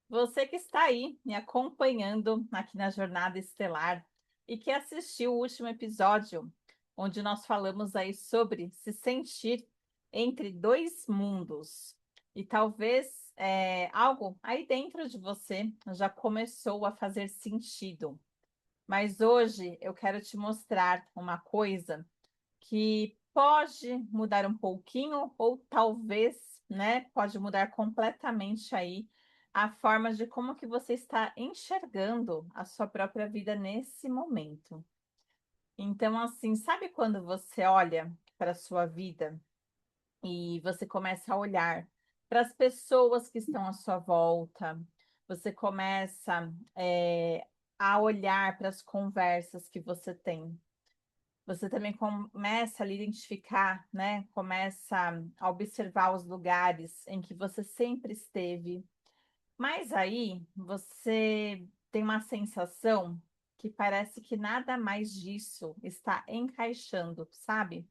Você que está aí me acompanhando aqui na Jornada Estelar e que assistiu o último episódio, onde nós falamos aí sobre se sentir entre dois mundos. E talvez algo aí dentro de você já começou a fazer sentido. Mas hoje eu quero te mostrar uma coisa que pode mudar um pouquinho, ou talvez, né, pode mudar completamente aí a forma de como que você está enxergando a sua própria vida nesse momento. Então, assim, sabe quando você olha para a sua vida e você começa a olhar para as pessoas que estão à sua volta, você começa, a olhar para as conversas que você tem, você também começa a identificar, né? Começa a observar os lugares em que você sempre esteve. Mas aí você tem uma sensação que parece que nada mais disso está encaixando, sabe?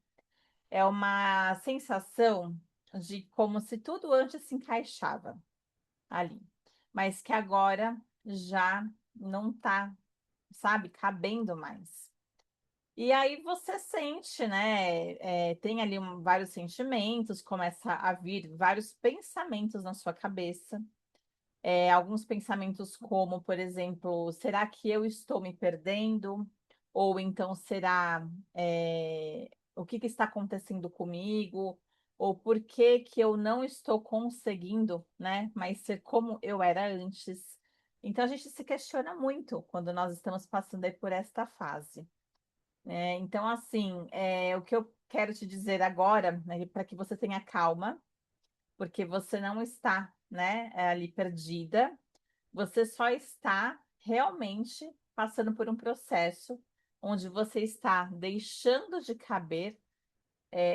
É uma sensação de como se tudo antes se encaixava ali, mas que agora já não está, sabe, cabendo mais. E aí você sente, né? Tem ali vários sentimentos, começa a vir vários pensamentos na sua cabeça. Alguns pensamentos como, por exemplo, será que eu estou me perdendo? Ou então será, o que está acontecendo comigo? Ou por que que eu não estou conseguindo, né? Mas ser como eu era antes. Então a gente se questiona muito quando nós estamos passando aí por esta fase. Então, assim, o que eu quero te dizer agora, né, para que você tenha calma, porque você não está, né, ali perdida, você só está realmente passando por um processo onde você está deixando de caber,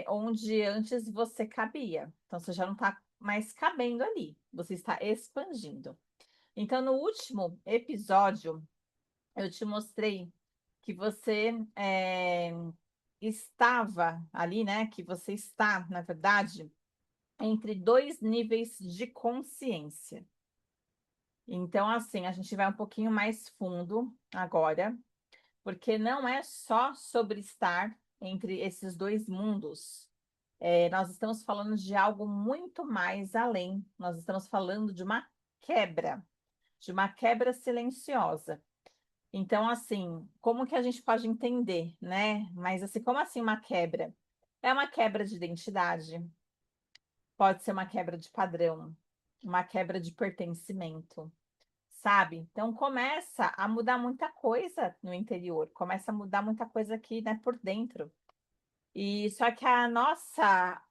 onde antes você cabia. Então, você já não está mais cabendo ali, você está expandindo. Então, no último episódio, eu te mostrei que você estava ali, né? Que você está, na verdade, entre dois níveis de consciência. Então, assim, a gente vai um pouquinho mais fundo agora, porque não é só sobre estar entre esses dois mundos. Nós estamos falando de algo muito mais além. Nós estamos falando de uma quebra silenciosa. Então, assim, como que a gente pode entender, né? Mas assim, como assim uma quebra? É uma quebra de identidade, pode ser uma quebra de padrão, uma quebra de pertencimento, sabe? Então começa a mudar muita coisa no interior, começa a mudar muita coisa aqui, né, por dentro. E só que a nossa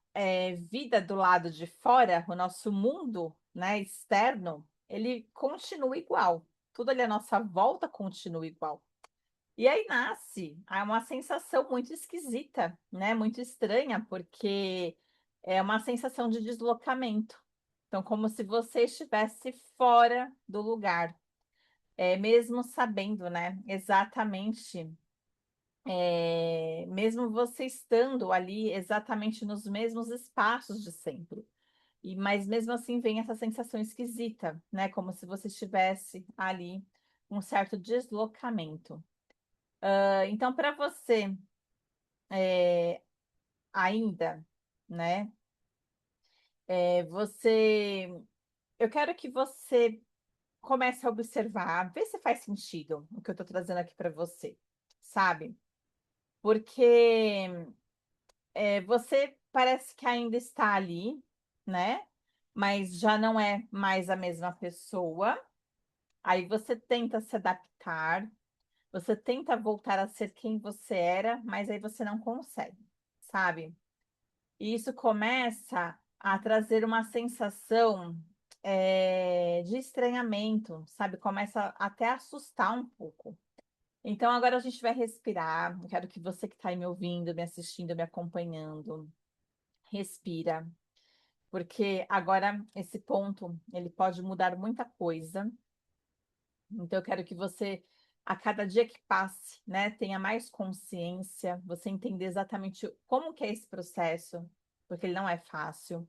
vida do lado de fora, o nosso mundo, né, externo, ele continua igual. Tudo ali à nossa volta continua igual. E aí nasce uma sensação muito esquisita, né? Muito estranha, porque é uma sensação de deslocamento. Então, como se você estivesse fora do lugar, mesmo sabendo, né? Exatamente, mesmo você estando ali exatamente nos mesmos espaços de sempre. Mas mesmo assim vem essa sensação esquisita, né? Como se você estivesse ali, um certo deslocamento. Então, para você ainda, né? Você, eu quero que você comece a observar, ver se faz sentido o que eu estou trazendo aqui para você, sabe? Porque você parece que ainda está ali, né? Mas já não é mais a mesma pessoa. Aí você tenta se adaptar, você tenta voltar a ser quem você era, mas aí você não consegue, sabe? E isso começa a trazer uma sensação de estranhamento, sabe? Começa até a assustar um pouco. Então, agora a gente vai respirar. Eu quero que você que está aí me ouvindo, me assistindo, me acompanhando, respira, porque agora esse ponto ele pode mudar muita coisa. Então, eu quero que você, a cada dia que passe, né, tenha mais consciência, você entender exatamente como que é esse processo, porque ele não é fácil.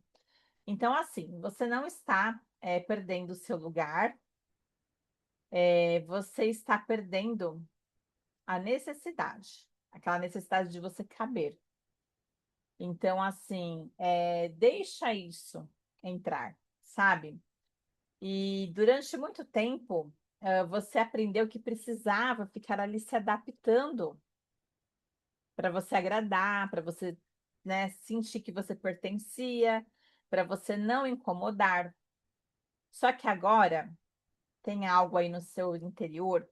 Então, assim, você não está perdendo o seu lugar, você está perdendo a necessidade, aquela necessidade de você caber. Então, assim, deixa isso entrar, sabe? E durante muito tempo, você aprendeu que precisava ficar ali se adaptando para você agradar, para você, né, sentir que você pertencia, para você não incomodar. Só que agora tem algo aí no seu interior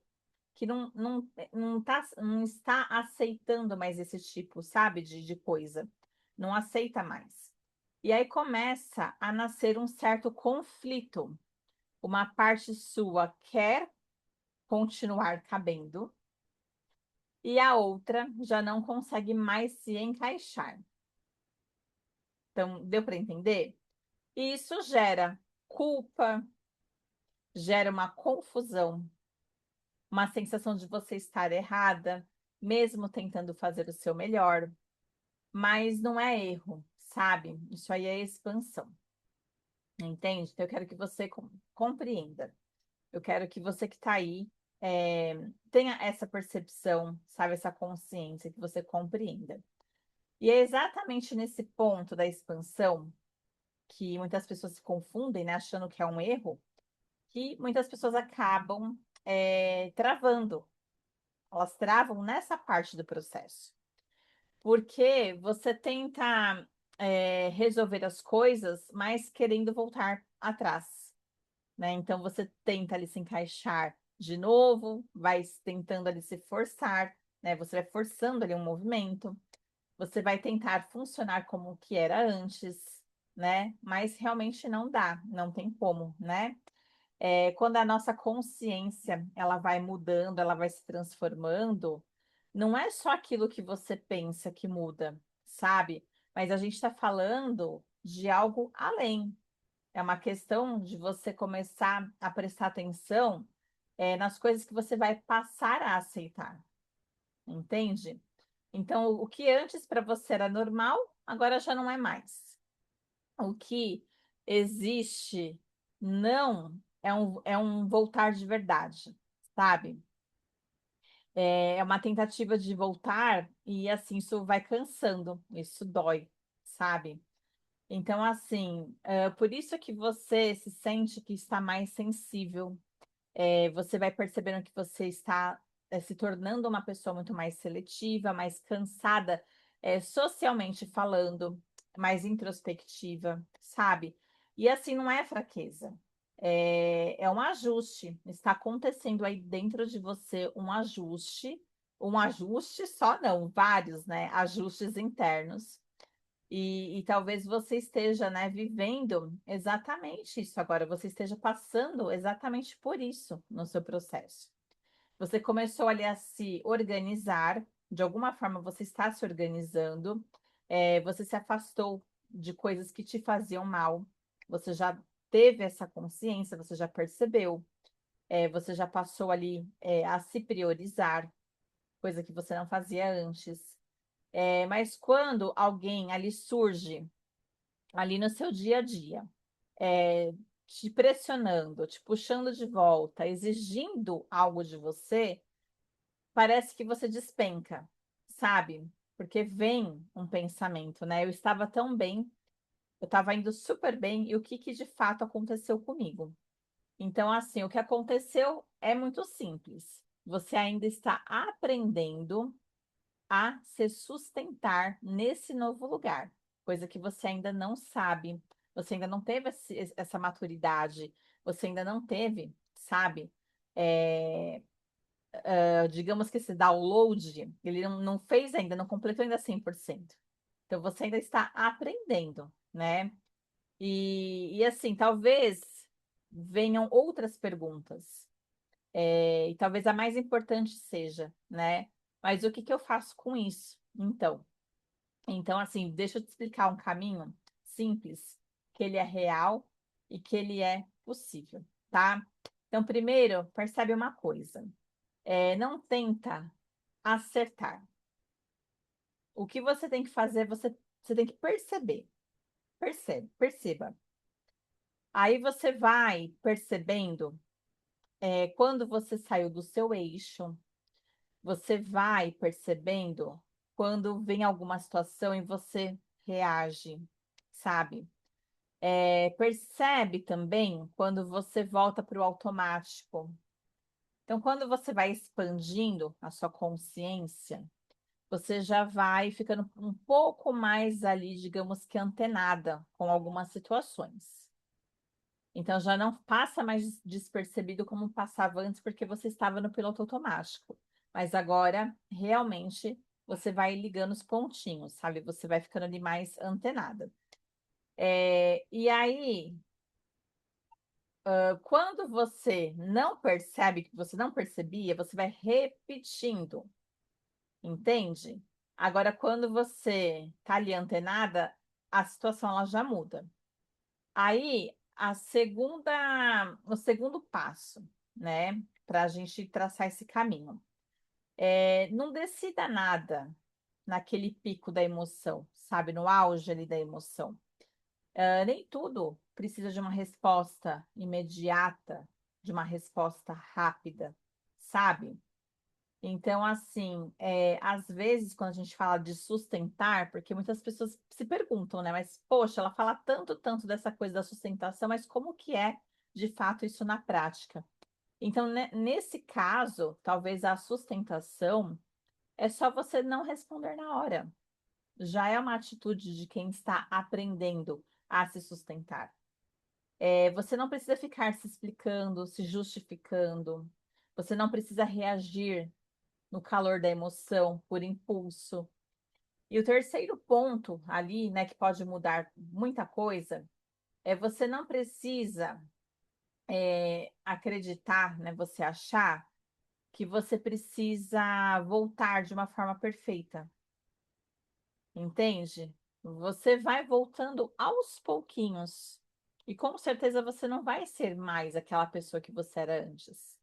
que não está aceitando mais esse tipo, sabe, de coisa. Não aceita mais. E aí começa a nascer um certo conflito. Uma parte sua quer continuar cabendo e a outra já não consegue mais se encaixar. Então, deu para entender? E isso gera culpa, gera uma confusão, uma sensação de você estar errada, mesmo tentando fazer o seu melhor. Mas não é erro, sabe? Isso aí é expansão, entende? Então, eu quero que você compreenda. Eu quero que você que está aí tenha essa percepção, sabe? Essa consciência, que você compreenda. E é exatamente nesse ponto da expansão que muitas pessoas se confundem, né? Achando que é um erro, que muitas pessoas acabam travando. Elas travam nessa parte do processo. Porque você tenta resolver as coisas, mas querendo voltar atrás, né? Então você tenta ali se encaixar de novo, vai tentando ali se forçar, né? Você vai forçando ali um movimento, você vai tentar funcionar como que era antes, né? Mas realmente não dá, não tem como, né? Quando a nossa consciência ela vai mudando, ela vai se transformando, não é só aquilo que você pensa que muda, sabe? Mas a gente está falando de algo além. É uma questão de você começar a prestar atenção, nas coisas que você vai passar a aceitar, entende? Então, o que antes para você era normal, agora já não é mais. O que existe não é um voltar de verdade, sabe? É uma tentativa de voltar e assim isso vai cansando, isso dói, sabe? Então, assim, por isso que você se sente que está mais sensível, você vai percebendo que você está se tornando uma pessoa muito mais seletiva, mais cansada, socialmente falando, mais introspectiva, sabe? E assim não é fraqueza, é um ajuste. Está acontecendo aí dentro de você um ajuste só não, vários, né? Ajustes internos. E talvez você esteja, né, vivendo exatamente isso agora, você esteja passando exatamente por isso no seu processo. Você começou ali a se organizar, de alguma forma você está se organizando, você se afastou de coisas que te faziam mal, você já teve essa consciência, você já percebeu, você já passou ali, a se priorizar, coisa que você não fazia antes. Mas quando alguém ali surge ali no seu dia a dia, é, te pressionando, te puxando de volta, exigindo algo de você, parece que você despenca, sabe? Porque vem um pensamento, né? Eu estava tão bem, eu estava indo super bem, e o que que de fato aconteceu comigo? Então, assim, o que aconteceu é muito simples. Você ainda está aprendendo a se sustentar nesse novo lugar, coisa que você ainda não sabe, você ainda não teve essa maturidade, você ainda não teve, sabe? É, digamos que esse download, ele não fez ainda, não completou ainda 100%. Então, você ainda está aprendendo, né? E assim, talvez venham outras perguntas. E talvez a mais importante seja, né? Mas o que que eu faço com isso? Então, assim, deixa eu te explicar um caminho simples, que ele é real e que ele é possível, tá? Então, primeiro, percebe uma coisa. Não tenta acertar. O que você tem que fazer, você tem que perceber. Perceba. Aí você vai percebendo quando você saiu do seu eixo, você vai percebendo quando vem alguma situação e você reage, sabe? Percebe também quando você volta para o automático. Então, quando você vai expandindo a sua consciência, você já vai ficando um pouco mais ali, digamos que antenada com algumas situações. Então, já não passa mais despercebido como passava antes, porque você estava no piloto automático. Mas agora, realmente, você vai ligando os pontinhos, sabe? Você vai ficando ali mais antenada. E aí, quando você não percebe que você não percebia, você vai repetindo, entende? Agora, quando você tá ali antenada, a situação ela já muda. Aí, o segundo passo, né, para a gente traçar esse caminho, não decida nada naquele pico da emoção, sabe, no auge ali da emoção. Nem tudo precisa de uma resposta imediata, de uma resposta rápida, sabe? Então, assim, às vezes, quando a gente fala de sustentar, porque muitas pessoas se perguntam, né? Mas, poxa, ela fala tanto, tanto dessa coisa da sustentação, mas como que é, de fato, isso na prática? Então, nesse caso, talvez a sustentação é só você não responder na hora. Já é uma atitude de quem está aprendendo a se sustentar. Você não precisa ficar se explicando, se justificando. Você não precisa reagir no calor da emoção, por impulso. E o terceiro ponto ali, né, que pode mudar muita coisa, você não precisa acreditar, né, você achar que você precisa voltar de uma forma perfeita, entende? Você vai voltando aos pouquinhos. E com certeza você não vai ser mais aquela pessoa que você era antes.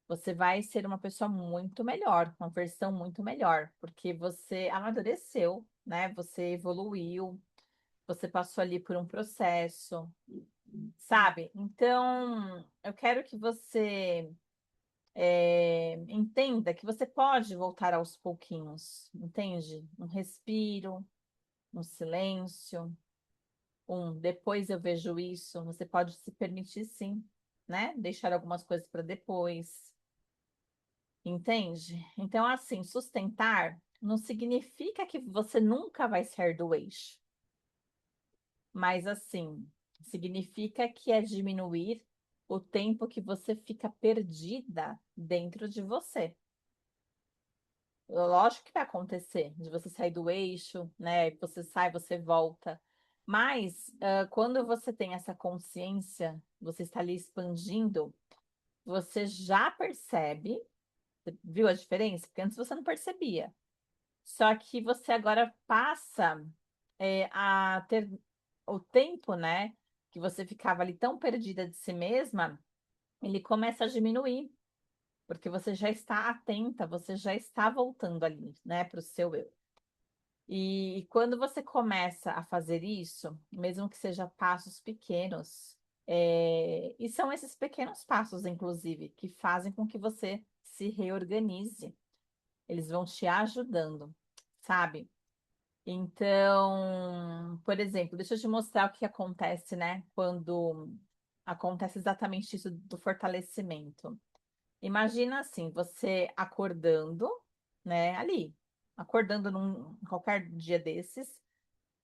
Você vai ser uma pessoa muito melhor, uma versão muito melhor, porque você amadureceu, né? Você evoluiu, você passou ali por um processo, sabe? Então, eu quero que você entenda que você pode voltar aos pouquinhos, entende? Um respiro, um silêncio, depois eu vejo isso. Você pode se permitir, sim, né? Deixar algumas coisas para depois. Entende? Então, assim, sustentar não significa que você nunca vai sair do eixo, mas assim, significa que é diminuir o tempo que você fica perdida dentro de você. Lógico que vai acontecer, de você sair do eixo, né? Você sai, você volta. Mas quando você tem essa consciência, você está ali expandindo, você já percebe, viu a diferença? Porque antes você não percebia. Só que você agora passa a ter o tempo, né? Que você ficava ali tão perdida de si mesma, ele começa a diminuir, porque você já está atenta, você já está voltando ali, né, para o seu eu. E quando você começa a fazer isso, mesmo que seja passos pequenos, e são esses pequenos passos, inclusive, que fazem com que você se reorganize. Eles vão te ajudando, sabe? Então, por exemplo, deixa eu te mostrar o que acontece, né? Quando acontece exatamente isso do fortalecimento. Imagina assim, você acordando, né? Ali, acordando num qualquer dia desses,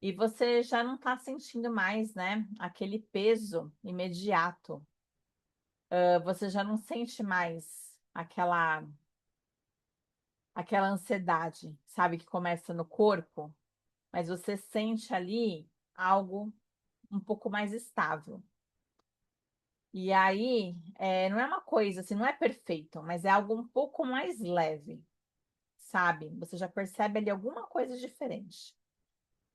e você já não está sentindo mais, né? Aquele peso imediato. Você já não sente mais aquela ansiedade, sabe, que começa no corpo, mas você sente ali algo um pouco mais estável. E aí, não é uma coisa assim, não é perfeito, mas é algo um pouco mais leve, sabe? Você já percebe ali alguma coisa diferente.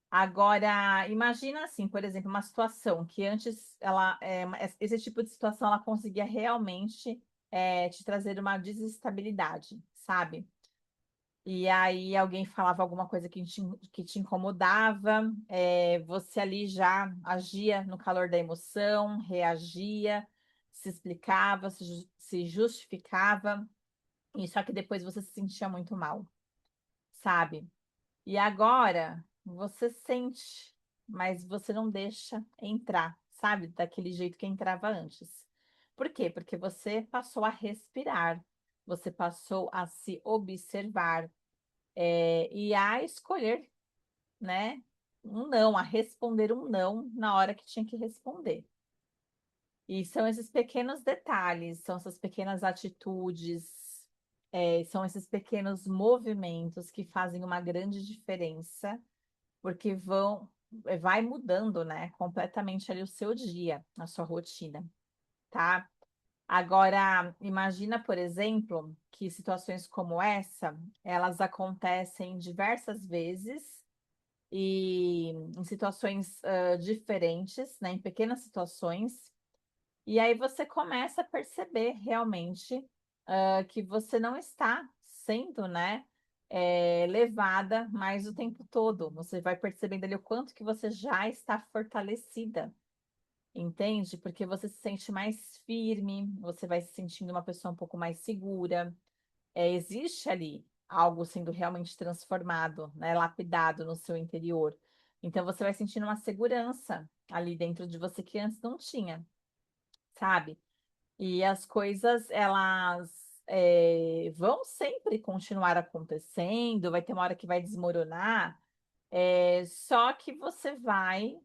Agora, imagina assim, por exemplo, uma situação que antes esse tipo de situação ela conseguia realmente te trazer uma desestabilidade, sabe? E aí alguém falava alguma coisa que te incomodava, você ali já agia no calor da emoção, reagia, se explicava, se justificava, e só que depois você se sentia muito mal, sabe? E agora você sente, mas você não deixa entrar, sabe? Daquele jeito que entrava antes. Por quê? Porque você passou a respirar, você passou a se observar, e a escolher, né? Um não, a responder um não na hora que tinha que responder. E são esses pequenos detalhes, são essas pequenas atitudes, são esses pequenos movimentos que fazem uma grande diferença, porque vai mudando, né, completamente ali o seu dia, a sua rotina, tá? Agora, imagina, por exemplo, que situações como essa, elas acontecem diversas vezes e em situações diferentes, né, em pequenas situações. E aí você começa a perceber realmente que você não está sendo, né, levada mais o tempo todo. Você vai percebendo ali o quanto que você já está fortalecida, entende? Porque você se sente mais firme, você vai se sentindo uma pessoa um pouco mais segura. Existe ali algo sendo realmente transformado, né, lapidado no seu interior. Então você vai sentindo uma segurança ali dentro de você que antes não tinha, sabe? E as coisas, elas vão sempre continuar acontecendo, vai ter uma hora que vai desmoronar, só que você vai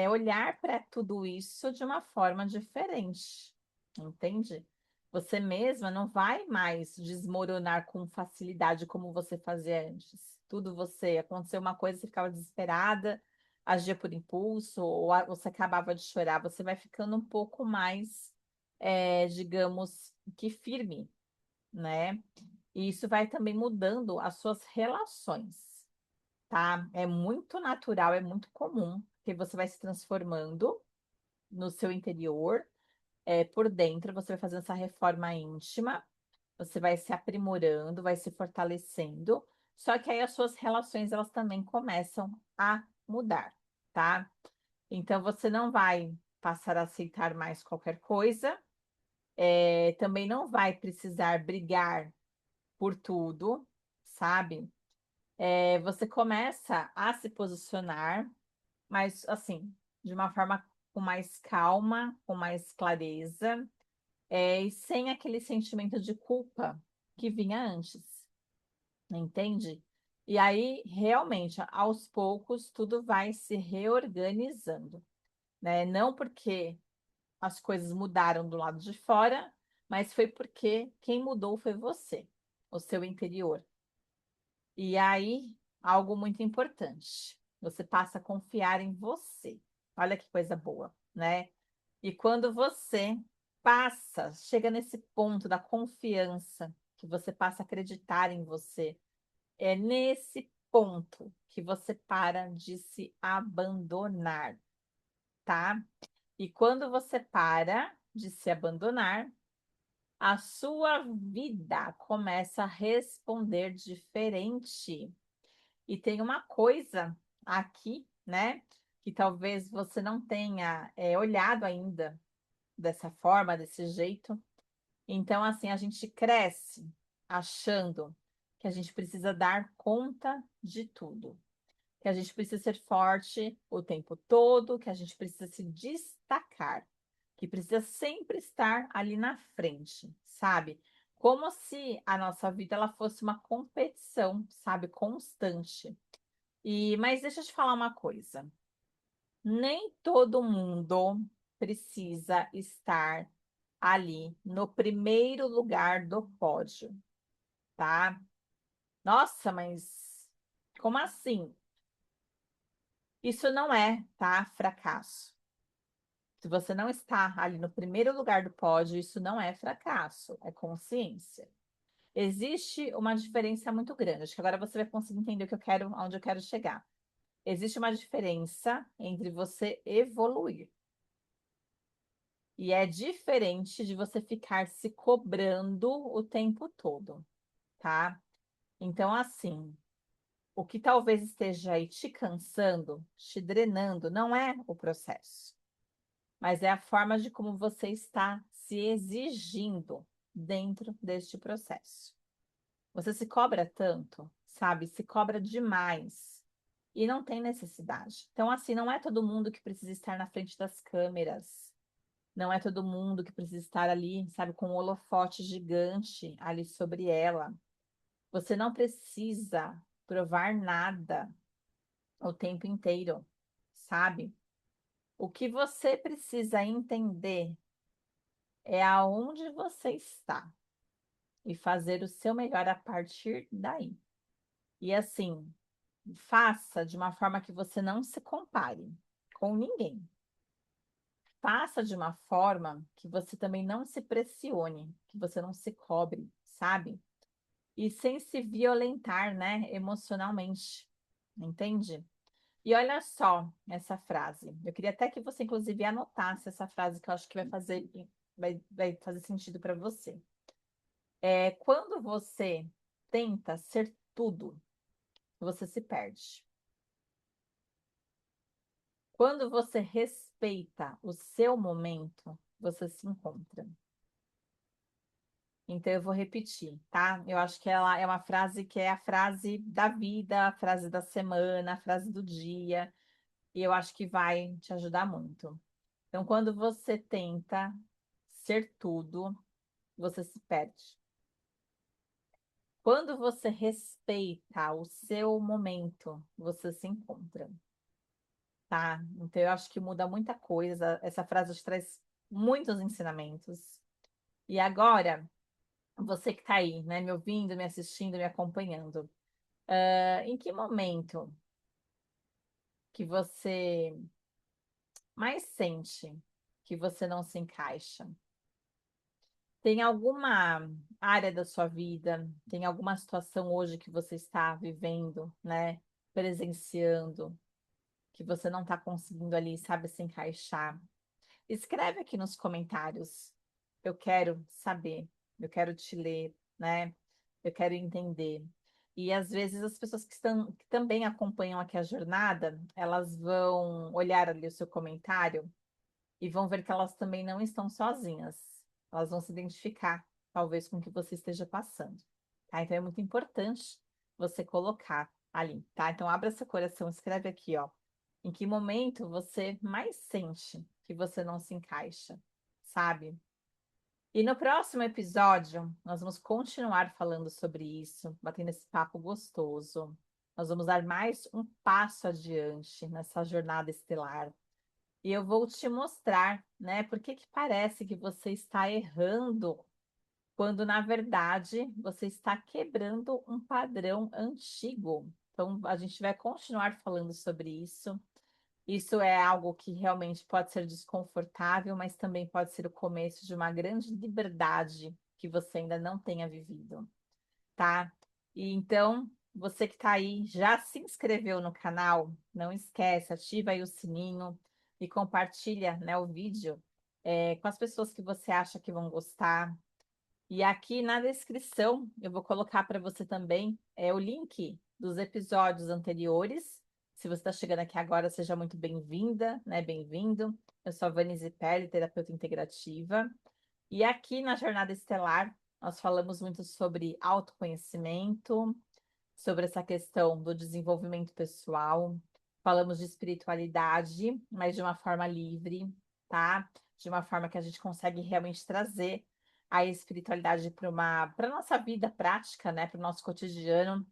olhar para tudo isso de uma forma diferente, entende? Você mesma não vai mais desmoronar com facilidade como você fazia antes. Tudo você, aconteceu uma coisa, você ficava desesperada, agia por impulso, ou você acabava de chorar, você vai ficando um pouco mais, digamos, que firme, né? E isso vai também mudando as suas relações, tá? É muito natural, é muito comum que você vai se transformando no seu interior, por dentro, você vai fazendo essa reforma íntima, você vai se aprimorando, vai se fortalecendo, só que aí as suas relações, elas também começam a mudar, tá? Então, você não vai passar a aceitar mais qualquer coisa, também não vai precisar brigar por tudo, sabe? Você começa a se posicionar, mas assim, de uma forma com mais calma, com mais clareza, e sem aquele sentimento de culpa que vinha antes, entende? E aí, realmente, aos poucos, tudo vai se reorganizando, né? Não porque as coisas mudaram do lado de fora, mas foi porque quem mudou foi você, o seu interior. E aí, algo muito importante, você passa a confiar em você. Olha que coisa boa, né? E quando você chega nesse ponto da confiança, que você passa a acreditar em você, é nesse ponto que você para de se abandonar, tá? E quando você para de se abandonar, a sua vida começa a responder diferente. E tem uma coisa aqui, né, que talvez você não tenha olhado ainda dessa forma, desse jeito. Então, assim, a gente cresce achando que a gente precisa dar conta de tudo, que a gente precisa ser forte o tempo todo, que a gente precisa se destacar, que precisa sempre estar ali na frente, sabe? Como se a nossa vida ela fosse uma competição, sabe, constante. Mas deixa eu te falar uma coisa. Nem todo mundo precisa estar ali no primeiro lugar do pódio, tá? Nossa, mas como assim? Isso não é, tá? Fracasso. Se você não está ali no primeiro lugar do pódio, isso não é fracasso, é consciência. Existe uma diferença muito grande. Acho que agora você vai conseguir entender o que eu quero, aonde eu quero chegar. Existe uma diferença entre você evoluir. E é diferente de você ficar se cobrando o tempo todo, tá? Então, assim, o que talvez esteja aí te cansando, te drenando, não é o processo, mas é a forma de como você está se exigindo dentro deste processo. Você se cobra tanto, sabe? Se cobra demais. E não tem necessidade. Então, assim, não é todo mundo que precisa estar na frente das câmeras. Não é todo mundo que precisa estar ali, sabe, com um holofote gigante ali sobre ela. Você não precisa provar nada o tempo inteiro, sabe? O que você precisa entender é aonde você está e fazer o seu melhor a partir daí. E assim, faça de uma forma que você não se compare com ninguém. Faça de uma forma que você também não se pressione, que você não se cobre, sabe? E sem se violentar, né, emocionalmente. Entende? E olha só essa frase. Eu queria até que você, inclusive, anotasse essa frase, que eu acho que vai fazer sentido para você. É quando você tenta ser tudo, você se perde. Quando você respeita o seu momento, você se encontra. Então eu vou repetir, tá? Eu acho que ela é uma frase que é a frase da vida, a frase da semana, a frase do dia, e eu acho que vai te ajudar muito. Então, quando você tenta ser tudo, você se perde. Quando você respeita o seu momento, você se encontra, tá? Então, eu acho que muda muita coisa. Essa frase te traz muitos ensinamentos. E agora, você que está aí, né, me ouvindo, me assistindo, me acompanhando, em que momento que você mais sente que você não se encaixa? Tem alguma área da sua vida, tem alguma situação hoje que você está vivendo, né, presenciando, que você não está conseguindo ali, sabe, se encaixar? Escreve aqui nos comentários. Eu quero saber, eu quero te ler, né? Eu quero entender. E às vezes as pessoas que também acompanham aqui a jornada, elas vão olhar ali o seu comentário e vão ver que elas também não estão sozinhas. Elas vão se identificar, talvez, com o que você esteja passando. Tá? Então é muito importante você colocar ali, tá? Então abra seu coração, escreve aqui, ó. Em que momento você mais sente que você não se encaixa, sabe? E no próximo episódio, nós vamos continuar falando sobre isso, batendo esse papo gostoso. Nós vamos dar mais um passo adiante nessa jornada estelar. E eu vou te mostrar, né, por que que parece que você está errando, quando na verdade você está quebrando um padrão antigo. Então, a gente vai continuar falando sobre isso. Isso é algo que realmente pode ser desconfortável, mas também pode ser o começo de uma grande liberdade que você ainda não tenha vivido, tá? E então, você que está aí, já se inscreveu no canal? Não esquece, ativa aí o sininho e compartilha, né, o vídeo com as pessoas que você acha que vão gostar. E aqui na descrição eu vou colocar para você também o link dos episódios anteriores. Se você está chegando aqui agora, seja muito bem-vinda, né? Bem-vindo. Eu sou a Vanise Pelli, terapeuta integrativa. E aqui na Jornada Estelar, nós falamos muito sobre autoconhecimento, sobre essa questão do desenvolvimento pessoal. Falamos de espiritualidade, mas de uma forma livre, tá? De uma forma que a gente consegue realmente trazer a espiritualidade para a nossa vida prática, né? Para o nosso cotidiano,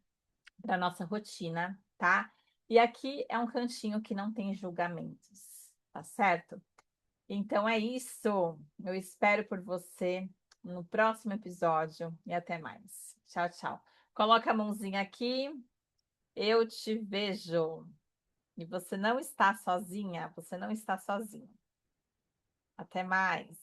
para a nossa rotina, tá? E aqui é um cantinho que não tem julgamentos, tá certo? Então é isso. Eu espero por você no próximo episódio e até mais. Tchau, tchau. Coloca a mãozinha aqui. Eu te vejo. E você não está sozinha, você não está sozinho. Até mais.